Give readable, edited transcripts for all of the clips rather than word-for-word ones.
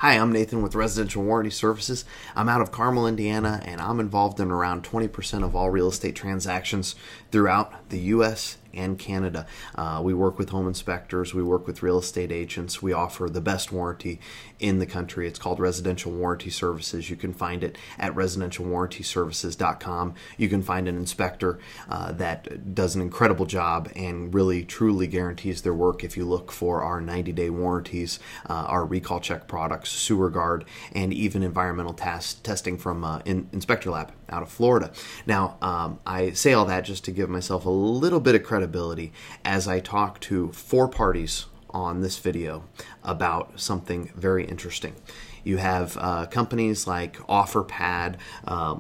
Hi, I'm Nathan with Residential Warranty Services. I'm out of Carmel, Indiana, and I'm involved in around 20% of all real estate transactions throughout the U.S. and Canada. We work with home inspectors, we work with real estate agents, we offer the best warranty in the country. It's called Residential Warranty Services. You can find it at residentialwarrantyservices.com. You can find an inspector that does an incredible job and really truly guarantees their work if you look for our 90-day warranties, our recall check products, Sewer Guard, and even environmental testing from Inspector Lab out of Florida. Now, I say all that just to give myself a little bit of credibility as I talk to four parties on this video about something very interesting. You have companies like OfferPad,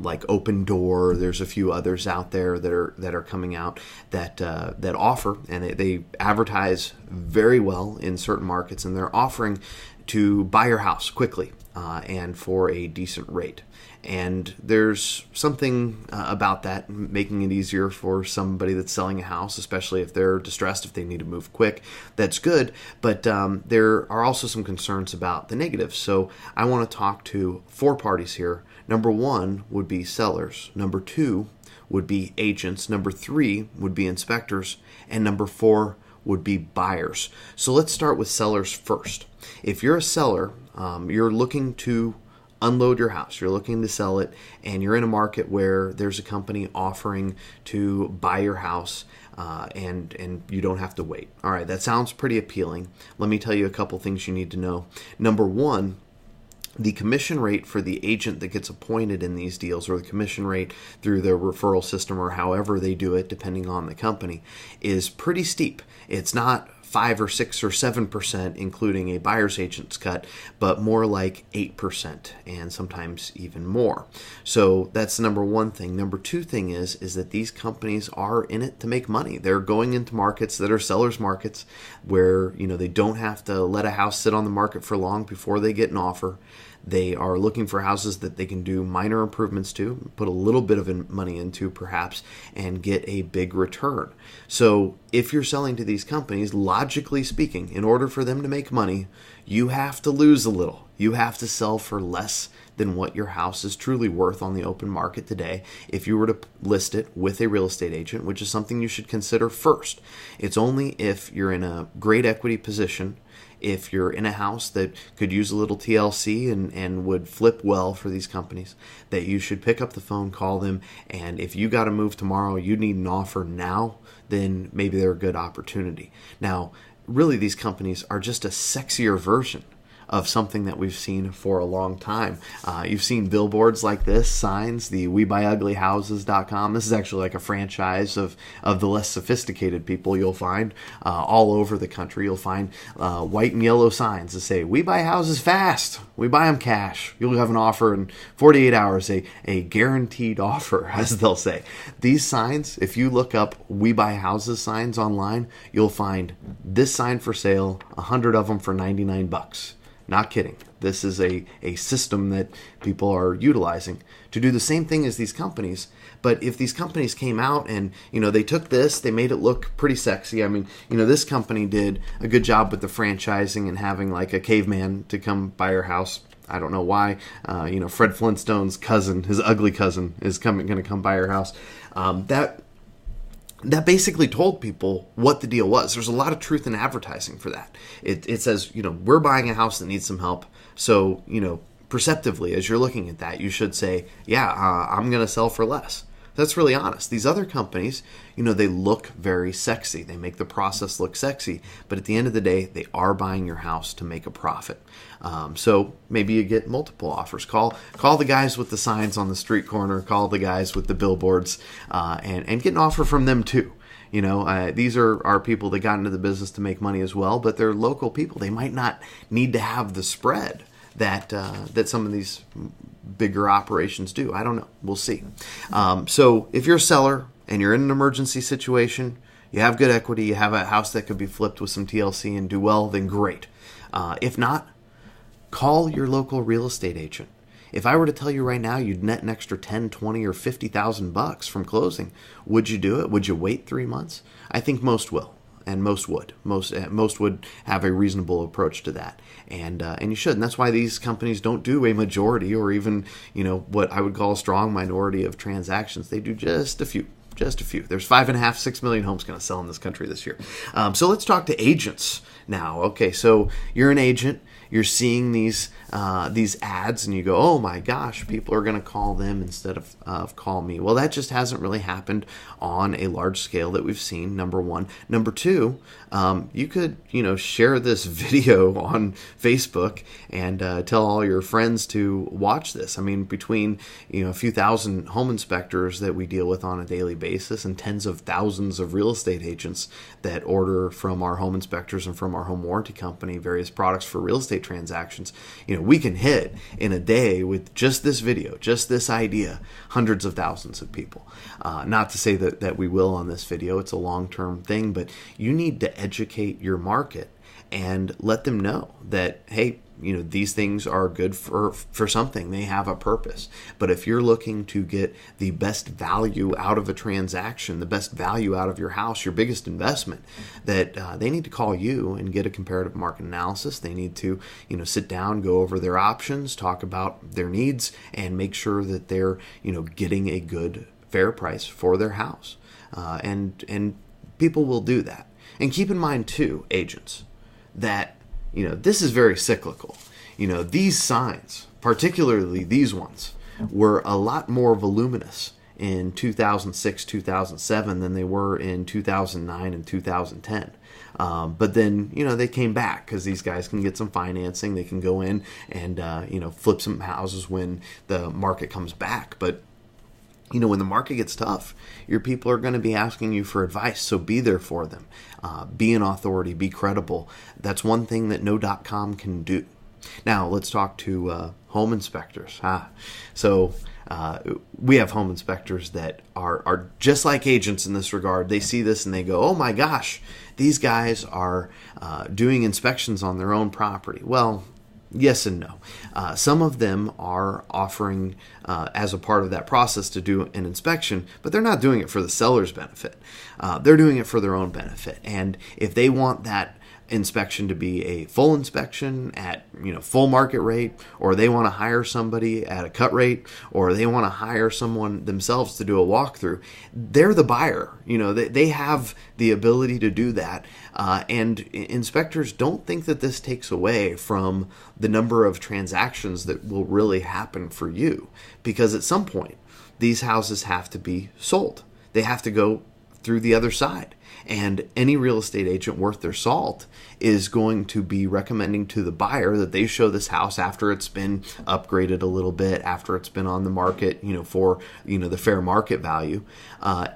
like Open Door. There's a few others out there that are coming out that offer, and they advertise very well in certain markets, and they're offering to buy your house quickly and for a decent rate. And there's something about that making it easier for somebody that's selling a house, especially if they're distressed, if they need to move quick. That's good, but there are also some concerns about the negatives. So I want to talk to four parties here. Number one would be sellers. Number two would be agents. Number three would be inspectors. And number four would be buyers. So let's start with sellers first. If you're a seller, you're looking to unload your house, you're looking to sell it, and you're in a market where there's a company offering to buy your house, and you don't have to wait. All right, that sounds pretty appealing. Let me tell you a couple things you need to know. Number one, the commission rate for the agent that gets appointed in these deals, or the commission rate through their referral system, or however they do it, depending on the company, is pretty steep. It's not 5 or 6 or 7%, including a buyer's agent's cut, but more like 8% and sometimes even more. So that's the number one thing. Number two thing is that these companies are in it to make money. They're going into markets that are sellers markets where, they don't have to let a house sit on the market for long before they get an offer. They are looking for houses that they can do minor improvements to, put a little bit of money into perhaps, and get a big return. So if you're selling to these companies, logically speaking, in order for them to make money, you have to lose a little. You have to sell for less than what your house is truly worth on the open market today if you were to list it with a real estate agent, which is something you should consider first. It's only if you're in a great equity position, if you're in a house that could use a little TLC and would flip well for these companies, that you should pick up the phone, call them, and if you got to move tomorrow, you need an offer now, then maybe they're a good opportunity. Now, really, these companies are just a sexier version of something that we've seen for a long time. You've seen billboards like this, signs, the WeBuyUglyHouses.com. This is actually like a franchise of the less sophisticated people you'll find all over the country. You'll find white and yellow signs that say, "We buy houses fast. We buy them cash. You'll have an offer in 48 hours, a guaranteed offer," as they'll say. These signs, if you look up "We Buy Houses" signs online, you'll find this sign for sale, 100 of them for $99. Not kidding. This is a system that people are utilizing to do the same thing as these companies. But if these companies came out and, they took this, they made it look pretty sexy. I mean, this company did a good job with the franchising and having like a caveman to come buy your house. I don't know why. Fred Flintstone's cousin, his ugly cousin, is going to come buy your house. That basically told people what the deal was. There's a lot of truth in advertising for that. It says, we're buying a house that needs some help. So, perceptively, as you're looking at that, you should say, I'm going to sell for less. That's really honest. These other companies, they look very sexy. They make the process look sexy. But at the end of the day, they are buying your house to make a profit. So maybe you get multiple offers. Call the guys with the signs on the street corner. Call the guys with the billboards and get an offer from them too. These are people that got into the business to make money as well, but they're local people. They might not need to have the spread that some of these bigger operations do. I don't know. We'll see. So if you're a seller and you're in an emergency situation, you have good equity, you have a house that could be flipped with some TLC and do well, then great. If not, call your local real estate agent. If I were to tell you right now you'd net an extra 10, 20, or $50,000 from closing, would you do it? Would you wait 3 months? I think most will. and most would. Most would have a reasonable approach to that, and you should. And that's why these companies don't do a majority or even what I would call a strong minority of transactions. They do just a few. Just a few. There's 5.5, 6 million homes going to sell in this country this year. So let's talk to agents now. Okay, so you're an agent. You're seeing these ads, and you go, "Oh my gosh, people are going to call them instead of call me." Well, that just hasn't really happened on a large scale that we've seen. Number one. Number two, you could share this video on Facebook and tell all your friends to watch this. I mean, between a few thousand home inspectors that we deal with on a daily basis and tens of thousands of real estate agents that order from our home inspectors and from our home warranty company various products for real estate transactions, we can hit in a day with just this video, just this idea, hundreds of thousands of people. Not to say that we will on this video. It's a long-term thing, but you need to educate your market and let them know that, hey, these things are good for something. They have a purpose. But if you're looking to get the best value out of a transaction, the best value out of your house, your biggest investment, that they need to call you and get a comparative market analysis. They need to, sit down, go over their options, talk about their needs, and make sure that they're, getting a good, fair price for their house. And people will do that. And keep in mind too, agents, that this is very cyclical. These signs, particularly these ones, were a lot more voluminous in 2006, 2007 than they were in 2009 and 2010. But then, they came back because these guys can get some financing. They can go in and, flip some houses when the market comes back. But when the market gets tough, your people are going to be asking you for advice, so be there for them. Be an authority, be credible. That's one thing that No.com can do. Now, let's talk to home inspectors. So we have home inspectors that are just like agents in this regard. They see this and they go, "Oh my gosh, these guys are doing inspections on their own property." Well, yes and no. Some of them are offering as a part of that process to do an inspection, but they're not doing it for the seller's benefit. They're doing it for their own benefit. And if they want that inspection to be a full inspection at full market rate, or they want to hire somebody at a cut rate, or they want to hire someone themselves to do a walkthrough, they're the buyer. They have the ability to do that. And inspectors don't think that this takes away from the number of transactions that will really happen for you, because at some point these houses have to be sold. They have to go through the other side. And any real estate agent worth their salt is going to be recommending to the buyer that they show this house after it's been upgraded a little bit, after it's been on the market, for, the fair market value.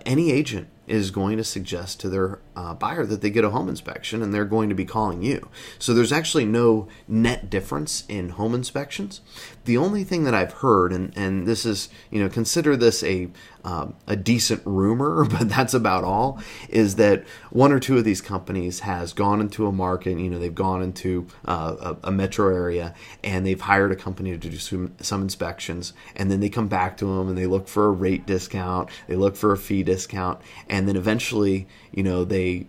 Any agent is going to suggest to their buyer that they get a home inspection, and they're going to be calling you. So there's actually no net difference in home inspections. The only thing that I've heard, and this is, consider this a decent rumor, but that's about all, is that one or two of these companies has gone into a market, they've gone into a metro area, and they've hired a company to do some inspections, and then they come back to them and they look for a rate discount, they look for a fee discount, and then eventually, they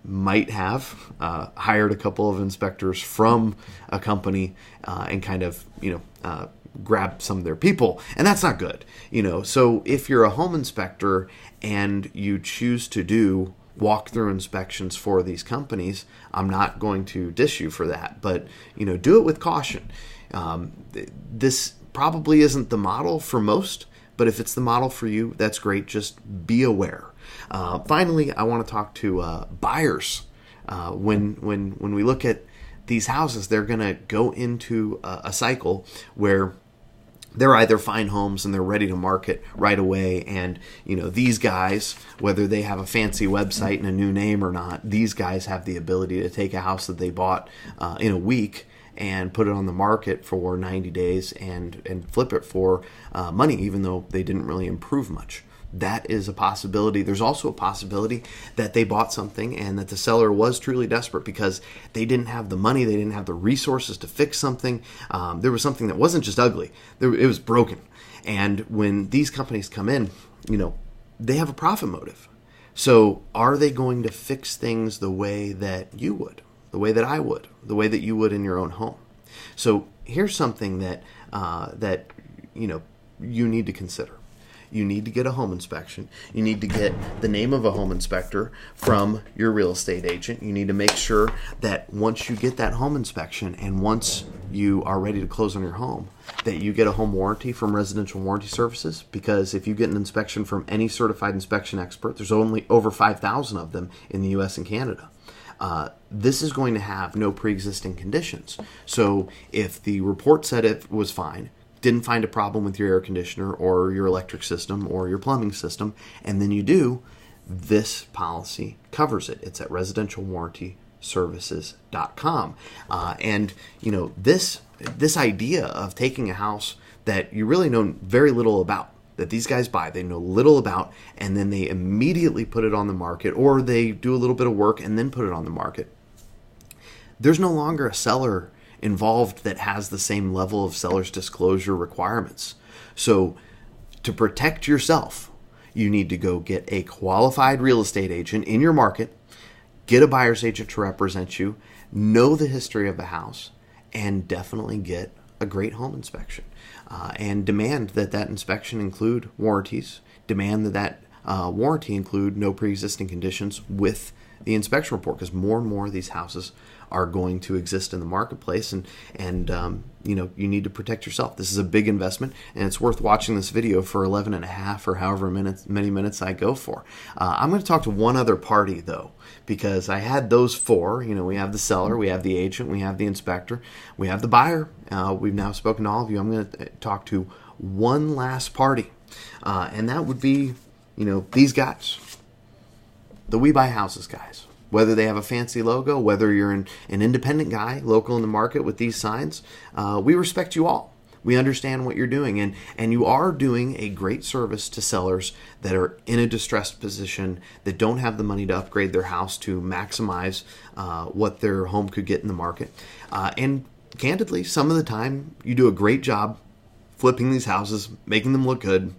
might have hired a couple of inspectors from a company and kind of, grab some of their people, and that's not good. So if you're a home inspector and you choose to do walkthrough inspections for these companies, I'm not going to diss you for that, but do it with caution. This probably isn't the model for most, but if it's the model for you, that's great. Just be aware. Finally, I want to talk to buyers. When we look at these houses, they're going to go into a cycle where they're either find homes and they're ready to market right away, and these guys, whether they have a fancy website and a new name or not, these guys have the ability to take a house that they bought in a week and put it on the market for 90 days and flip it for money, even though they didn't really improve much. That is a possibility. There's also a possibility that they bought something and that the seller was truly desperate because they didn't have the money, they didn't have the resources to fix something. There was something that wasn't just ugly, it was broken. And when these companies come in, they have a profit motive. So are they going to fix things the way that you would, the way that I would, the way that you would in your own home? So here's something that you need to consider. You need to get a home inspection. You need to get the name of a home inspector from your real estate agent. You need to make sure that once you get that home inspection and once you are ready to close on your home, that you get a home warranty from Residential Warranty Services, because if you get an inspection from any certified inspection expert, there's only over 5,000 of them in the US and Canada. This is going to have no pre-existing conditions. So if the report said it was fine, didn't find a problem with your air conditioner or your electric system or your plumbing system, and then you do, this policy covers it. It's at residentialwarrantyservices.com. And this idea of taking a house that you really know very little about, that these guys buy, they know little about, and then they immediately put it on the market, or they do a little bit of work and then put it on the market. There's no longer a seller involved that has the same level of seller's disclosure requirements. So to protect yourself, you need to go get a qualified real estate agent in your market, get a buyer's agent to represent you, know the history of the house, and definitely get a great home inspection. And demand that inspection include warranties, demand that warranty include no pre-existing conditions with the inspection report, because more and more of these houses are going to exist in the marketplace, and you need to protect yourself. This is a big investment, and it's worth watching this video for 11 and a half or however many minutes I go for. I'm going to talk to one other party though, because I had those four. We have the seller, we have the agent, we have the inspector, we have the buyer. We've now spoken to all of you. I'm going to talk to one last party, and that would be these guys, the We Buy Houses guys. Whether they have a fancy logo, whether you're an independent guy, local in the market with these signs, we respect you all. We understand what you're doing, and you are doing a great service to sellers that are in a distressed position, that don't have the money to upgrade their house to maximize what their home could get in the market. And candidly, some of the time, you do a great job flipping these houses, making them look good,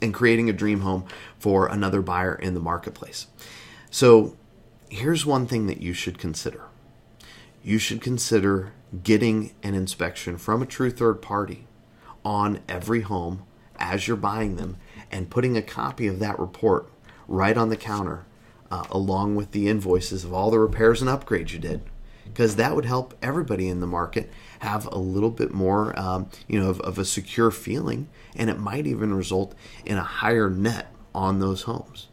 and creating a dream home for another buyer in the marketplace. So here's one thing that you should consider. You should consider getting an inspection from a true third party on every home as you're buying them, and putting a copy of that report right on the counter along with the invoices of all the repairs and upgrades you did, because that would help everybody in the market have a little bit more of a secure feeling, and it might even result in a higher net on those homes.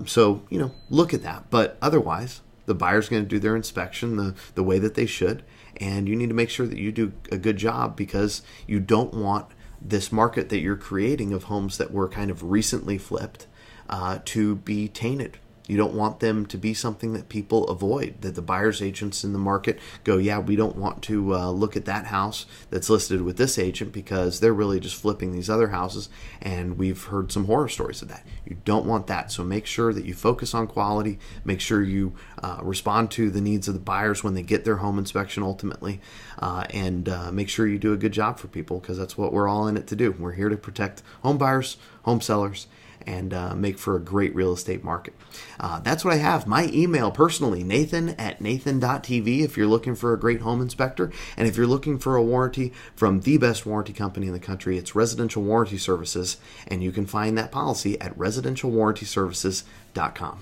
So look at that. But otherwise, the buyer's going to do their inspection the way that they should, and you need to make sure that you do a good job, because you don't want this market that you're creating of homes that were kind of recently flipped to be tainted. You don't want them to be something that people avoid, that the buyer's agents in the market go, yeah, we don't want to look at that house that's listed with this agent because they're really just flipping these other houses, and we've heard some horror stories of that. You don't want that. So make sure that you focus on quality, make sure you respond to the needs of the buyers when they get their home inspection ultimately, and make sure you do a good job for people, because that's what we're all in it to do. We're here to protect home buyers, home sellers, and make for a great real estate market. That's what I have. My email personally, nathan@nathan.tv, if you're looking for a great home inspector. And if you're looking for a warranty from the best warranty company in the country, it's Residential Warranty Services. And you can find that policy at residentialwarrantyservices.com.